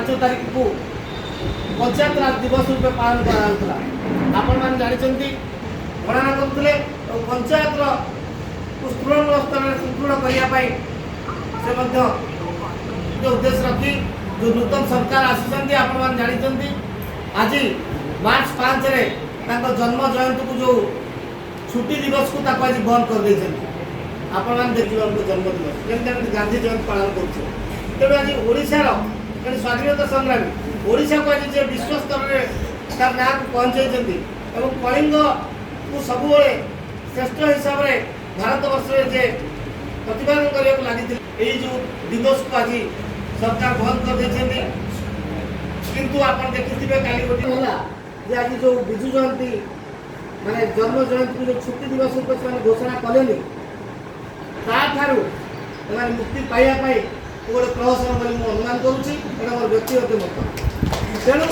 5 तारीख को पंचायत राज दिवस रूप पालन करा आपण मान जानिछंती गणना करथले और पंचायत रो तृणमूल स्तर में सुदृढ़ करिया पाई से मध्य जो उद्देश्य रखी जो नूतन सरकार आसिछंती आपण मान जानिछंती आज मार्च 5 रे तांको जन्म जयंती को जो छुट्टी दिवस को ताको आज बंद कर देछंती आपण मान देखिबा जन्म दिवस जेंते गांधी जयंती पालन करछे तेबे आज ओडिसा रो स्वाधीनता संग्रामी ओडिसा को आज जे विश्व स्तर रे तार नाम पहुंचाइछंती एवं कलिंग को सब श्रेष्ठ हिसाब से भारत वर्ष में जे प्रतिपादन करने को लगी जो दिवस को आज सरकार बंद कर देते किंतु आप देखिए काली गोटे है आज जो विजु जयंती माने जन्म जयंती जो छुट्टी दिवस रूप घोषणा कले मुक्ति पाइबापी गोटे प्रहसन बोली अनुमान करुँच मोर व्यक्तिगत मत तेणु